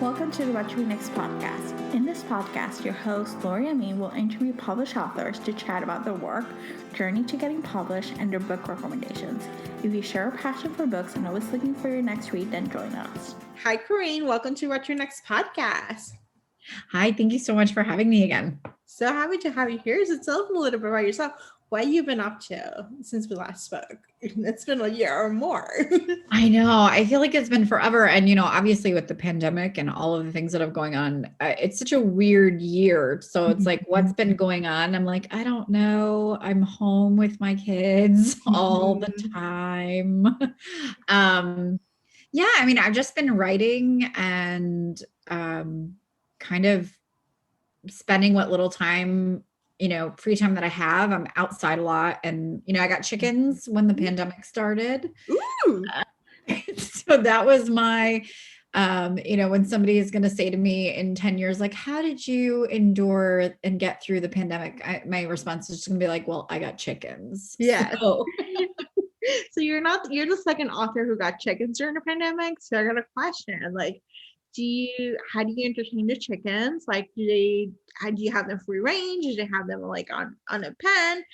Welcome to the What to Read Next podcast. In this podcast, your host, Lori Amin, will interview published authors to chat about their work, journey to getting published, and their book recommendations. If you share a passion for books and always looking for your next read, then join us. Hi, Corinne. Welcome to What Your Next podcast. Hi, thank you so much for having me again. So happy to have you here. So tell us a little bit about yourself. What you've been up to since we last spoke. It's been a year or more. I know. I feel like it's been forever. And, obviously with the pandemic and all of the things that have going on, it's such a weird year. So it's like, what's been going on? I'm like, I don't know. I'm home with my kids all the time. Yeah, I mean, I've just been writing and kind of spending what little time free time that I have. I'm outside a lot, and I got chickens when the pandemic started. Ooh. So that was my when somebody is going to say to me in 10 years, like, how did you endure and get through the pandemic? My response is just gonna be like, well, I got chickens. Yeah. So you're the second author who got chickens during the pandemic. So I got a question. Like, how do you entertain the chickens? Like, do you have them free range? Do they have them like on a pen?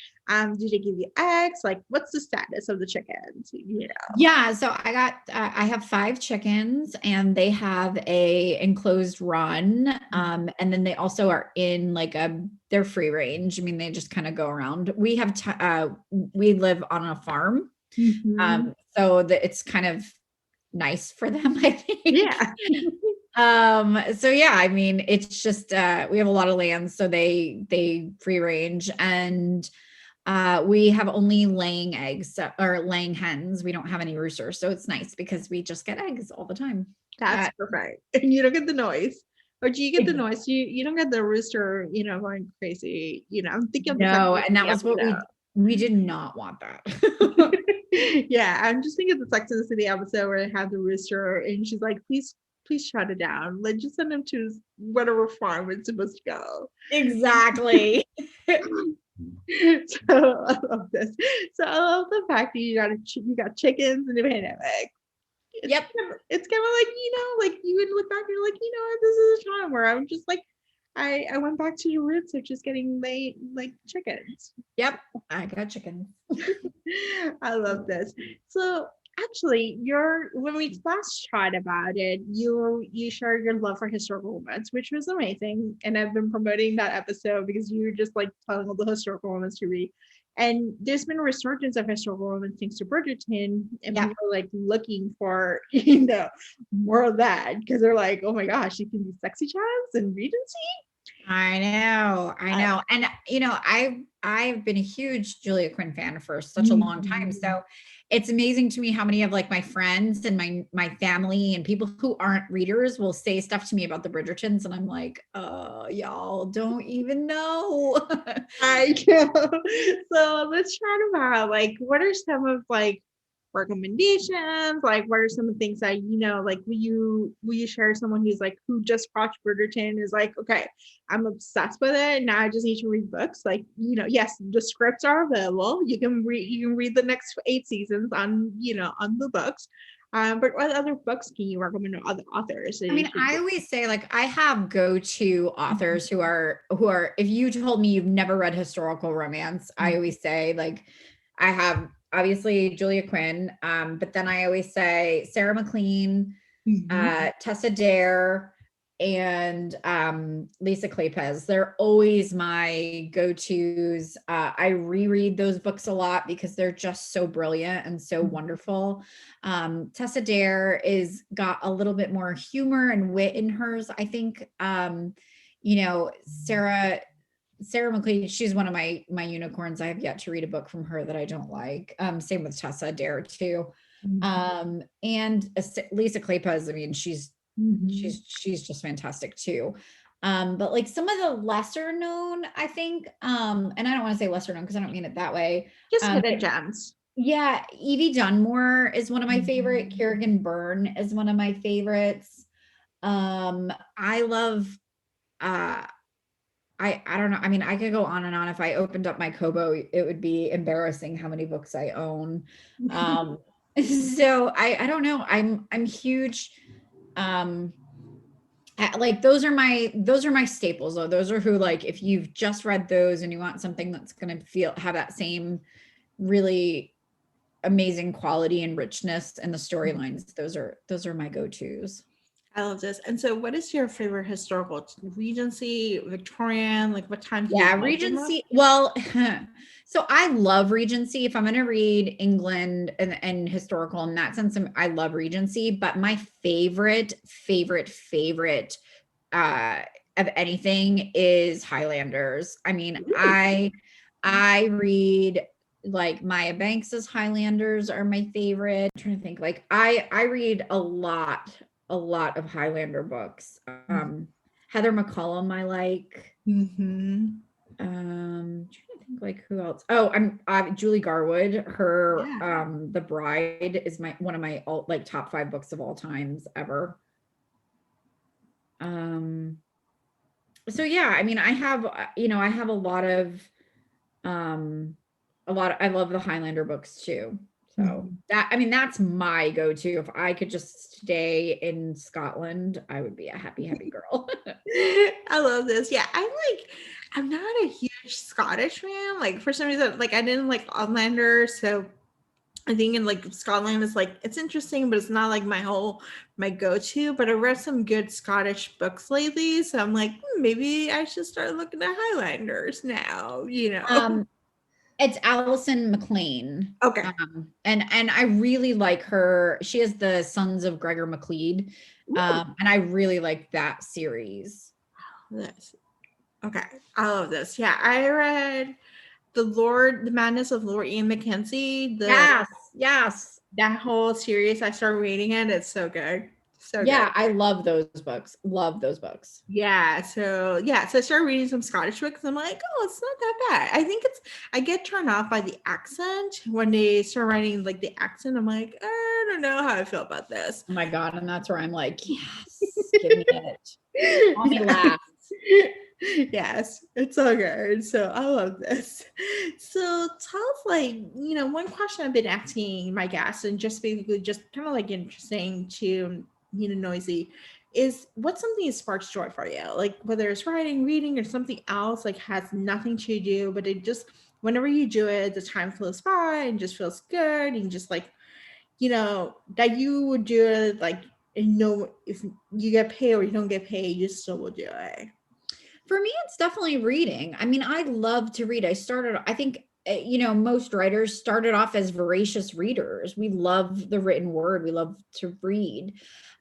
Do they give you eggs? Like, what's the status of the chickens? Yeah. So I have 5 chickens, and they have a enclosed run. And then they also are in like they're free range. I mean, they just kind of go around. We have, we live on a farm. So that it's kind of nice for them, I think. Yeah. So yeah, I mean, it's just, we have a lot of land, so they free range, and, we have only laying eggs or laying hens. We don't have any roosters. So it's nice because we just get eggs all the time. That's perfect. And you don't get the noise. Or do you get the noise? You don't get the rooster, going crazy. I'm thinking of no, and that was what we did not want that. Yeah, I'm just thinking of the Sex and the City episode where they have the rooster and she's like, please shut it down. Like, just send him to whatever farm it's supposed to go. Exactly. So I love this. So I love the fact that you got chickens in the pandemic. It's kind of like you would look back and you're like, this is a time where I'm just like, I went back to the roots of just getting laid like chickens. Yep, I got chickens. I love this. So actually, when we last chatted about it, you shared your love for historical romance, which was amazing. And I've been promoting that episode because you were just like telling all the historical romance to read. And there's been a resurgence of historical romance thanks to Bridgerton, and people are like looking for more of that because they're like, oh my gosh, you can do sexy chimes and Regency. I know. And I've been a huge Julia Quinn fan for such a long time. So it's amazing to me how many of like my friends and my family and people who aren't readers will say stuff to me about the Bridgertons, and I'm like, y'all don't even know. I know. So let's chat about like, what are some of like recommendations? Like, what are some of the things that like will you share someone who just watched Bridgerton is like, okay, I'm obsessed with it, now I just need to read books. Like, yes, the scripts are available. You can read the next 8 seasons on on the books. But what other books can you recommend to other authors? I mean, I always say, like, I have go-to authors who are, if you told me you've never read historical romance, I always say, like, I have obviously Julia Quinn, but then I always say Sarah McLean, Tessa Dare, and Lisa Kleypas. They're always my go-tos. I reread those books a lot because they're just so brilliant and so wonderful. Tessa Dare got a little bit more humor and wit in hers. I think, Sarah McLean, she's one of my unicorns. I have yet to read a book from her that I don't like. Same with Tessa Dare too. And Lisa Kleypas, I mean, she's just fantastic too. But like some of the lesser known, I think, and I don't want to say lesser known because I don't mean it that way. Just hidden gems. Yeah, Evie Dunmore is one of my favorite. Kerrigan Byrne is one of my favorites. I love I don't know. I mean, I could go on and on. If I opened up my Kobo, it would be embarrassing how many books I own. So I don't know. I'm huge. like those are my staples though. Those are who, like, if you've just read those and you want something that's going to have that same really amazing quality and richness and the storylines, those are my go-tos. I love this. And so what is your favorite historical? Regency, Victorian, like what time do you Yeah, love the most? Regency. Well, so I love Regency. If I'm going to read England and historical in that sense, I love Regency. But my favorite of anything is Highlanders. I mean, I read, like, Maya Banks's Highlanders are my favorite. I'm trying to think, like, I read a lot of Highlander books. Heather McCollum I like. Mm-hmm. Trying to think, like, who else. Oh, I'm Julie Garwood. Her The Bride is one of my like top 5 books of all times ever. So yeah, I mean, I have a lot of I love the Highlander books too. So that's my go-to. If I could just stay in Scotland, I would be a happy girl. I love this. Yeah, I'm not a huge Scottish fan. Like, for some reason, like, I didn't like Outlander, so I think in like Scotland is like, it's interesting, but it's not like my go-to. But I read some good Scottish books lately, so I'm like, maybe I should start looking at Highlanders now, It's Alison MacLean. Okay. And I really like her. She has the Sons of Gregor MacLeod. And I really like that series. This. Okay. I love this. Yeah. I read The Madness of Lord Ian Mackenzie. Yes. That whole series, I started reading it. It's so good. So yeah, good. I love those books. Yeah. So I started reading some Scottish books. I'm like, oh, it's not that bad. I get turned off by the accent when they start writing like the accent. I'm like, I don't know how I feel about this. Oh my God. And that's where I'm like, yes, give me it. Call me last. Yes, it's so good. So I love this. So tell us, like, one question I've been asking my guests, and just basically just kind of like interesting to, Noisy, is what's something that sparks joy for you? Like, whether it's writing, reading, or something else, like has nothing to do, but it just, whenever you do it, the time flows by and just feels good. And just like, that you would do it, like, if you get paid or you don't get paid, you still will do it. For me, it's definitely reading. I mean, I love to read. I think, most writers started off as voracious readers. We love the written word. We love to read.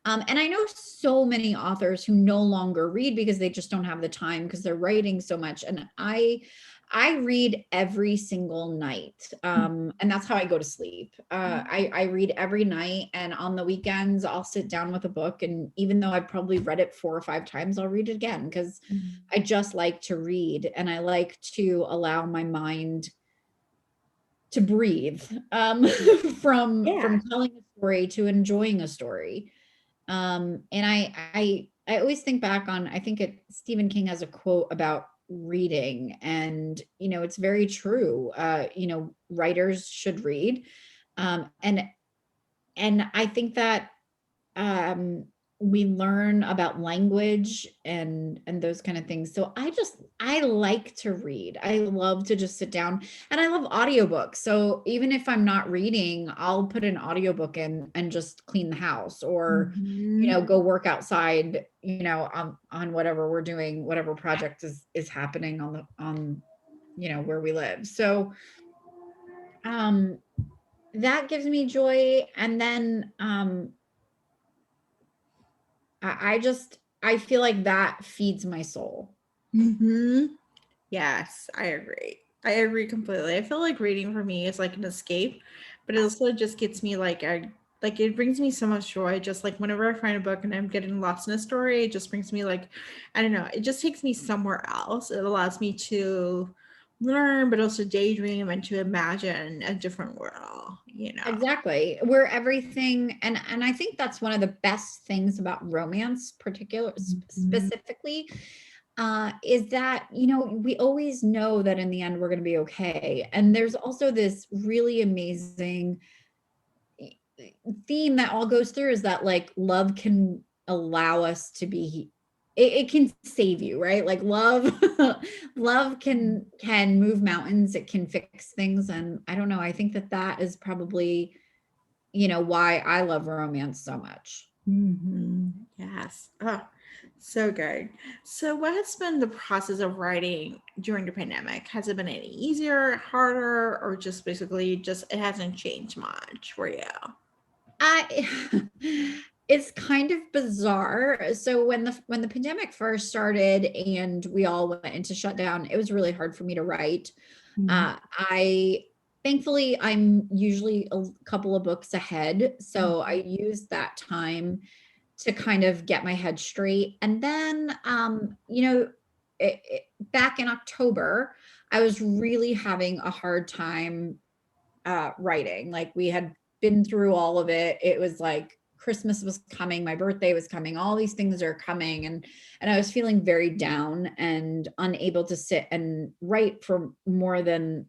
And I know so many authors who no longer read because they just don't have the time because they're writing so much. And I read every single night. And that's how I go to sleep. I read every night, and on the weekends I'll sit down with a book. And even though I've probably read it 4 or 5 times, I'll read it again because I just like to read, and I like to allow my mind to breathe from telling a story to enjoying a story. And I always think back on, I think Stephen King has a quote about reading, and it's very true. Writers should read, and I think that we learn about language and those kind of things. So I like to read. I love to just sit down, and I love audiobooks. So even if I'm not reading, I'll put an audiobook in and just clean the house, or go work outside, on whatever we're doing, whatever project is happening on where we live. So that gives me joy. And then I feel like that feeds my soul. Yes, I agree completely. I feel like reading for me is like an escape, but it also just gets me like it brings me so much joy. Just like whenever I find a book and I'm getting lost in a story, it just brings me like, I don't know, it just takes me somewhere else. It allows me to learn, but also daydream and to imagine a different world, Exactly. Where everything, and I think that's one of the best things about romance, specifically, is that, we always know that in the end we're going to be okay. And there's also this really amazing theme that all goes through, is that like love can allow us to be it can save you, right? Like love, love can move mountains. It can fix things. And I don't know. I think that is probably, why I love romance so much. Yes. Oh, so good. So what has been the process of writing during the pandemic? Has it been any easier, harder, or just basically just it hasn't changed much for you? It's kind of bizarre. So when the pandemic first started and we all went into shutdown, it was really hard for me to write. I thankfully I'm usually a couple of books ahead, so I used that time to kind of get my head straight. And then back in October, I was really having a hard time writing. Like we had been through all of it. It was like Christmas was coming, my birthday was coming, all these things are coming, and I was feeling very down and unable to sit and write for more than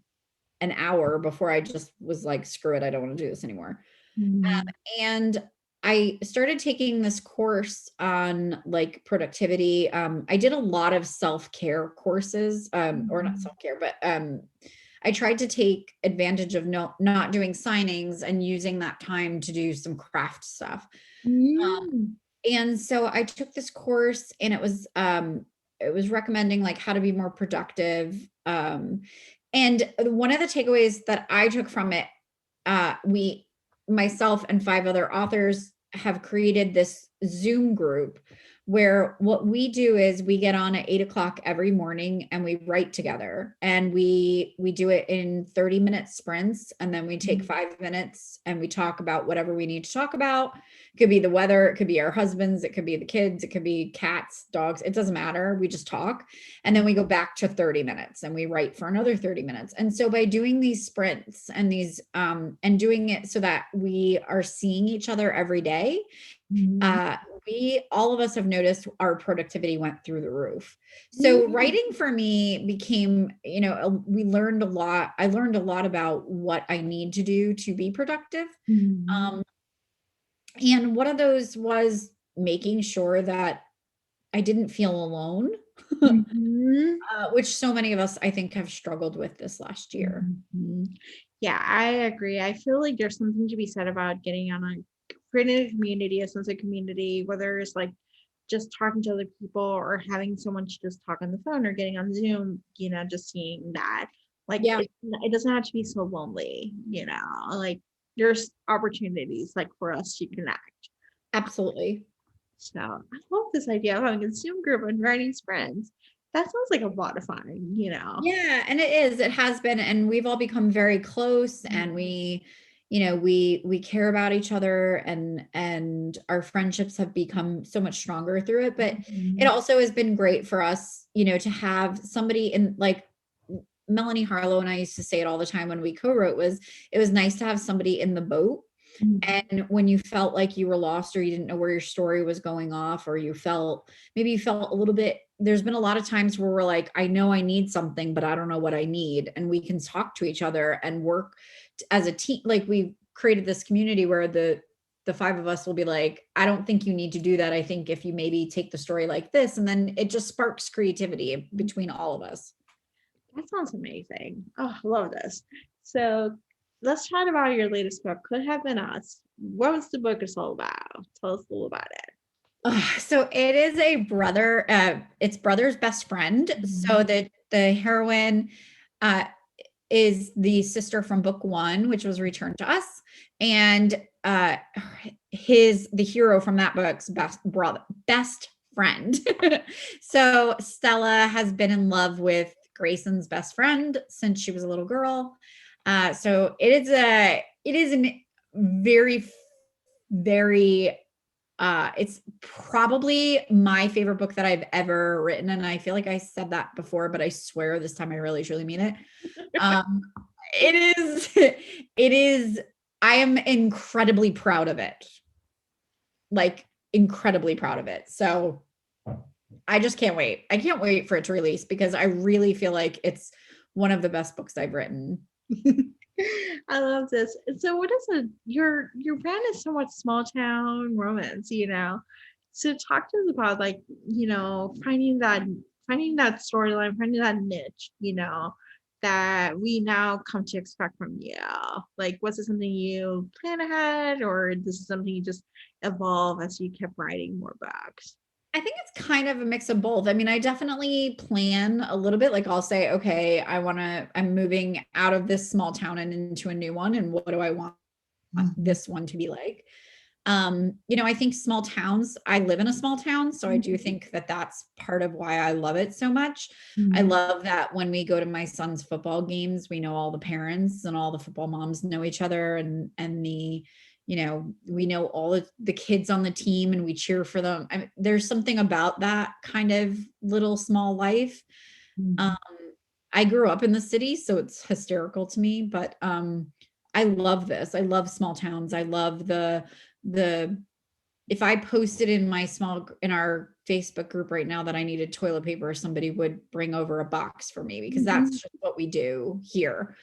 an hour before I just was like, screw it, I don't want to do this anymore. And I started taking this course on like productivity. I did a lot of self-care courses, or not self-care, but I tried to take advantage of not doing signings and using that time to do some craft stuff. And so I took this course, and it was recommending like how to be more productive. And one of the takeaways that I took from it, myself and 5 other authors have created this Zoom group where what we do is we get on at 8:00 every morning and we write together, and we do it in 30-minute sprints. And then we take 5 minutes and we talk about whatever we need to talk about. It could be the weather, it could be our husbands, it could be the kids, it could be cats, dogs, it doesn't matter. We just talk. And then we go back to 30 minutes and we write for another 30 minutes. And so by doing these sprints and these, and doing it so that we are seeing each other every day, all of us have noticed our productivity went through the roof. So writing for me became, we learned a lot. I learned a lot about what I need to do to be productive. And one of those was making sure that I didn't feel alone, which so many of us, I think, have struggled with this last year. Yeah, I agree. I feel like there's something to be said about getting on creating a community, a sense of community, whether it's like just talking to other people or having someone to just talk on the phone or getting on Zoom, just seeing that. Like, it doesn't have to be so lonely, like there's opportunities like for us to connect. Absolutely. So I love this idea of having a Zoom group and writing sprints. That sounds like a lot of fun, Yeah, and it has been, and we've all become very close, and we care about each other, and our friendships have become so much stronger through it. But it also has been great for us, to have somebody in, like Melanie Harlow and I used to say it all the time when we co-wrote, it was nice to have somebody in the boat. And when you felt like you were lost, or you didn't know where your story was going off, or maybe you felt a little bit, there's been a lot of times where we're like, I know I need something, but I don't know what I need. And we can talk to each other and work as a team. Like we've created this community where the 5 of us will be like, I don't think you need to do that. I think if you maybe take the story like this, and then it just sparks creativity between all of us. That sounds amazing. Oh, I love this. So let's chat about your latest book, Could Have Been Us. What was the book is all about? Tell us a little about it. So it is a brother, it's brother's best friend. So the heroine is the sister from book 1, which was returned to us. And the hero from that book's best friend. So Stella has been in love with Grayson's best friend since she was a little girl. So it is a very, very, it's probably my favorite book that I've ever written. And I feel like I said that before, but I swear this time I really truly mean it. It is, I am incredibly proud of it. Like incredibly proud of it. So I just can't wait. I can't wait for it to release, because I really feel like it's one of the best books I've written. I love this. So what is your brand is somewhat small town romance, So talk to us about like, finding that storyline, finding that niche, that we now come to expect from you. Like, was it something you plan ahead, or this is something you just evolve as you kept writing more books? I think it's kind of a mix of both. I mean, I definitely plan a little bit. Like I'll say, okay, I'm moving out of this small town and into a new one. And what do I want this one to be like? I think small towns, I live in a small town, so I do think that that's part of why I love it so much. I love that when we go to my son's football games, we know all the parents and all the football moms know each other, and we know all of the kids on the team and we cheer for them. There's something about that kind of little small life. I grew up in the city, so it's hysterical to me, but I love this. I love small towns. I love the if I posted in our Facebook group right now that I needed toilet paper, somebody would bring over a box for me, because that's just what we do here.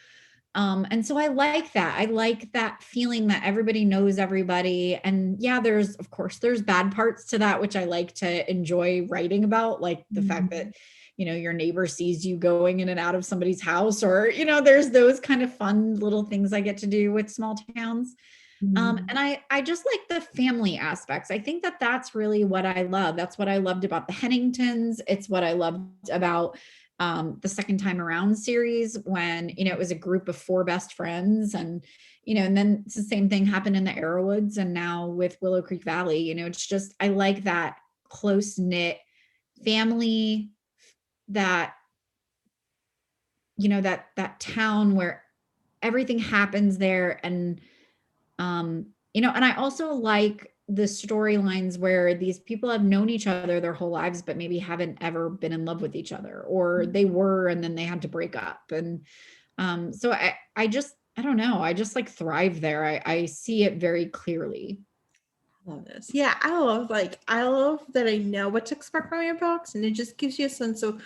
And so I like that. I like that feeling that everybody knows everybody. And yeah, there's bad parts to that, which I like to enjoy writing about, like the fact that, your neighbor sees you going in and out of somebody's house, or, there's those kind of fun little things I get to do with small towns. And I just like the family aspects. I think that that's really what I love. That's what I loved about the Henningtons. It's what I loved about the Second Time Around series, when, it was a group of 4 best friends, and, and then it's the same thing happened in the Arrowwoods, and now with Willow Creek Valley, it's just, I like that close knit family, that, that town where everything happens there. And, and I also like the storylines where these people have known each other their whole lives, but maybe haven't ever been in love with each other, or they were, and then they had to break up. And so I don't know. I just like thrive there. I see it very clearly. Love this. Yeah, I love that I know what to expect from my books, and it just gives you a sense of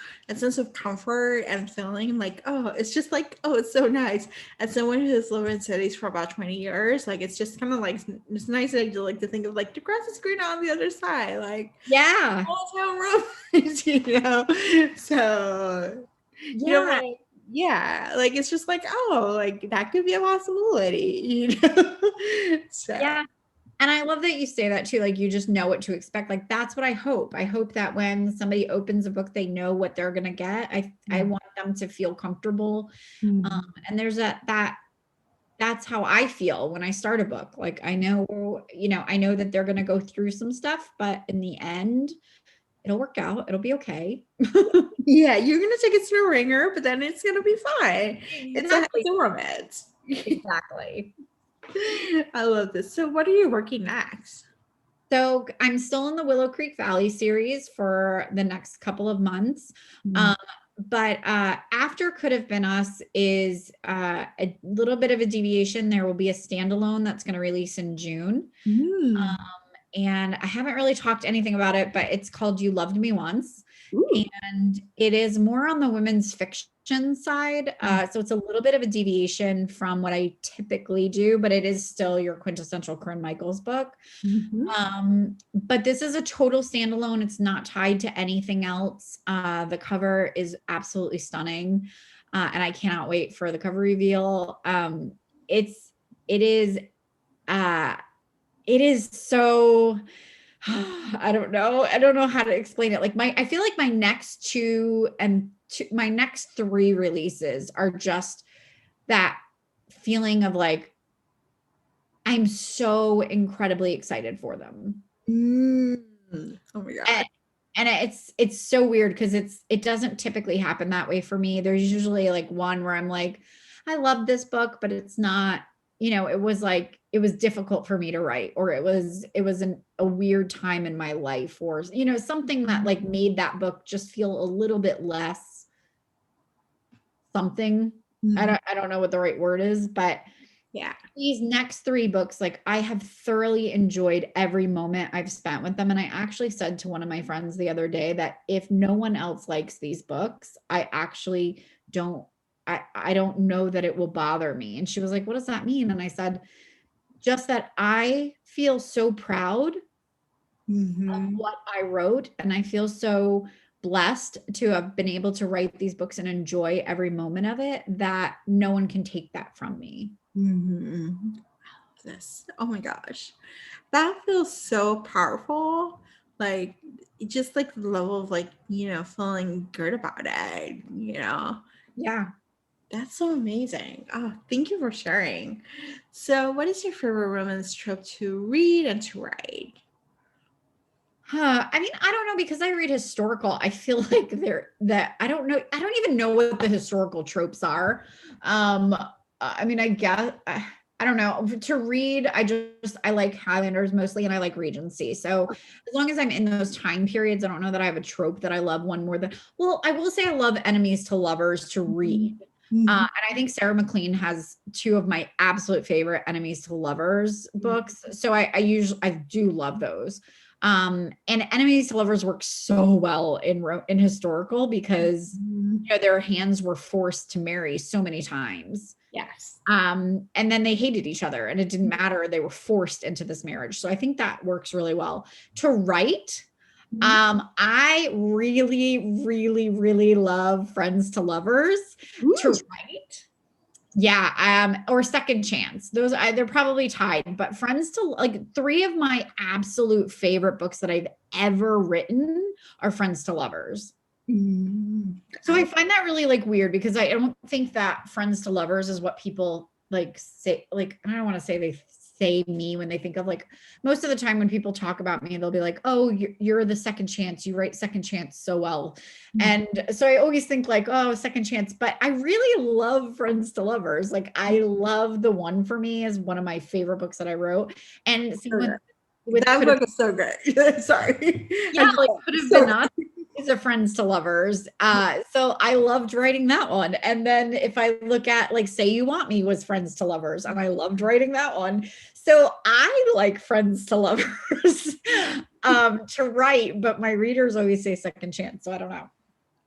comfort and feeling like, oh, it's just like, oh, it's so nice. As someone who has lived in cities for about 20 years, like, it's just kind of like, it's nice to think of like the grass is greener on the other side, like, yeah, small town romance, so yeah, like, it's just like, oh, like, that could be a possibility, so yeah. And I love that you say that too. Like, you just know what to expect. Like, that's what I hope. I hope that when somebody opens a book, they know what they're going to get. I want them to feel comfortable. And there's that's how I feel when I start a book. Like, I know that they're going to go through some stuff, but in the end, it'll work out. It'll be okay. Yeah, you're going to take it to a ringer, but then it's going to be fine. Exactly. It's a romance. Exactly. I love this. So what are you working next? So I'm still in the Willow Creek Valley series for the next couple of months. But after Could Have Been Us is a little bit of a deviation. There will be a standalone that's going to release in June. And I haven't really talked anything about it, but it's called You Loved Me Once. And it is more on the women's fiction side. So it's a little bit of a deviation from what I typically do, but it is still your quintessential Corinne Michaels book. But this is a total standalone. It's not tied to anything else. The cover is absolutely stunning. And I cannot wait for the cover reveal. It is so, I don't know how to explain it. Like I feel like my next my next 3 releases are just that feeling of like, I'm so incredibly excited for them. Oh my God. And it's so weird because it doesn't typically happen that way for me. There's usually like one where I'm like, I love this book, but it's not, it was difficult for me to write, or it was a weird time in my life, or, something that like made that book just feel a little bit less something. I don't know what the right word is, but yeah, these next 3 books, like I have thoroughly enjoyed every moment I've spent with them. And I actually said to one of my friends the other day that if no one else likes these books, I actually don't know that it will bother me. And she was like, what does that mean? And I said, just that I feel so proud Mm-hmm. what I wrote. And I feel so blessed to have been able to write these books and enjoy every moment of it, that no one can take that from me. Mm-hmm. This. Oh my gosh. That feels so powerful. Like just like the level of like, feeling good about it. Yeah. That's so amazing. Oh, thank you for sharing. So what is your favorite romance trope to read and to write? I mean, I don't know, because I read historical. I feel like I don't know. I don't even know what the historical tropes are. I mean, I guess I don't know. To read, I like Highlanders mostly, and I like Regency. So as long as I'm in those time periods, I don't know that I have a trope that I love one more than. Well, I will say I love enemies to lovers to read. Mhm. And I think Sarah McLean has two of my absolute favorite enemies to lovers books. So I do love those. And enemies to lovers work so well in historical, because Mhm. their hands were forced to marry so many times. Yes. And then they hated each other, and it didn't matter. They were forced into this marriage. So I think that works really well. To write, I really, really, really love Friends to Lovers to Ooh. write. Yeah, or Second Chance. They're probably tied, but Friends to like three of my absolute favorite books that I've ever written are Friends to Lovers. Mm. So I find that really like weird, because I don't think that Friends to Lovers is what people like say. Like, I don't want to say they say me when they think of, like, most of the time when people talk about me, they'll be like, oh, you're the second chance. You write Second Chance so well. And so I always think like, oh, Second Chance. But I really love Friends to Lovers. Like, I love The One for Me is one of my favorite books that I wrote. And same with That Could Have, book is so great. Sorry. yeah, like Could Have So Been Us is a Friends to Lovers. So I loved writing that one. And then if I look at like Say You Want Me was Friends to Lovers, and I loved writing that one. So I like Friends to Lovers to write, but my readers always say Second Chance. So I don't know.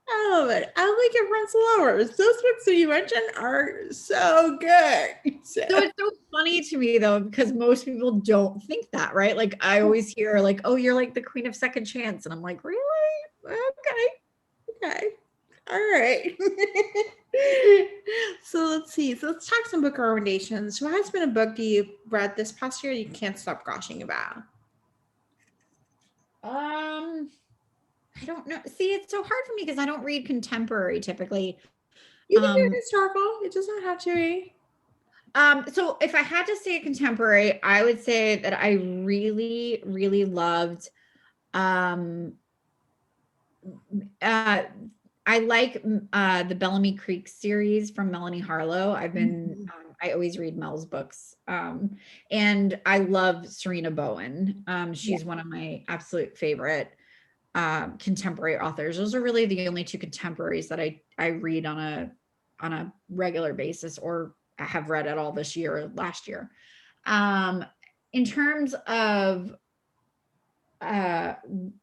I love it. I like your Friends to Lovers. Those books that you mentioned are so good. So it's so funny to me though, because most people don't think that, right? Like I always hear like, oh, you're like the queen of second chance. And I'm like, really? Okay. All right. So let's see. So let's talk some book recommendations. What has been a book you read this past year you can't stop gushing about? I don't know. See, it's so hard for me because I don't read contemporary typically. You can do Um, historical. It does not have to be. so if I had to say a contemporary, I would say that I really, really loved um uh I like the Bellamy Creek series from Melanie Harlow. I always read Mel's books. And I love Serena Bowen. Yeah. She's one of my absolute favorite contemporary authors. Those are really the only two contemporaries that I read on a regular basis, or have read at all this year or last year. In terms of uh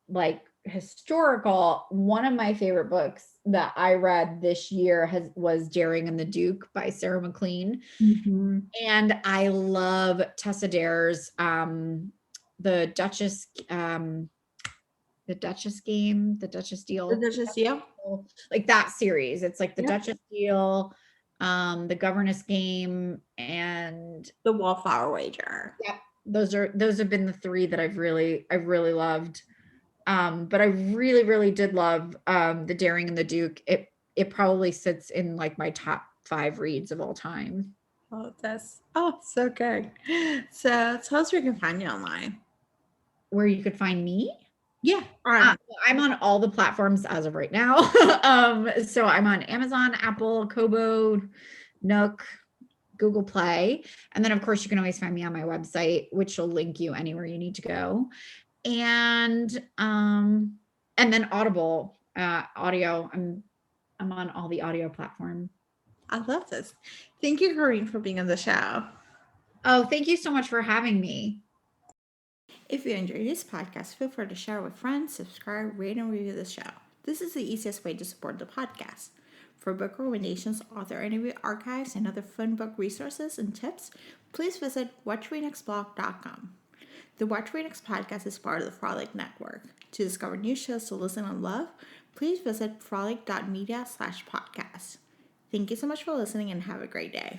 like historical, one of my favorite books that I read this year was Daring and the Duke by Sarah McLean. Mm-hmm. And I love Tessa Dare's the Duchess the Duchess game, the Duchess The deal, Duchess, yeah. like that series. It's like the Yep. Duchess deal, the Governess game, and The Wallflower Wager. yeah, those have been the three that I've really loved. But I really, really did love The Daring and the Duke. It probably sits in like my top 5 reads of all time. Oh, that's so good. So tell us where you can find you online. Where you could find me? Yeah. I'm on all the platforms as of right now. So I'm on Amazon, Apple, Kobo, Nook, Google Play. And then of course you can always find me on my website, which will link you anywhere you need to go. And then Audible audio. I'm on all the audio platform. I love this. Thank you, Corinne, for being on the show. Oh, thank you so much for having me. If you enjoyed this podcast, feel free to share with friends, subscribe, rate, and review the show. This is the easiest way to support the podcast. For book recommendations, author interview archives, and other fun book resources and tips, please visit whattoreadnextblog.com. The Watch Read Next podcast is part of the Frolic Network. To discover new shows to listen and love, please visit frolic.media/podcast. Thank you so much for listening and have a great day.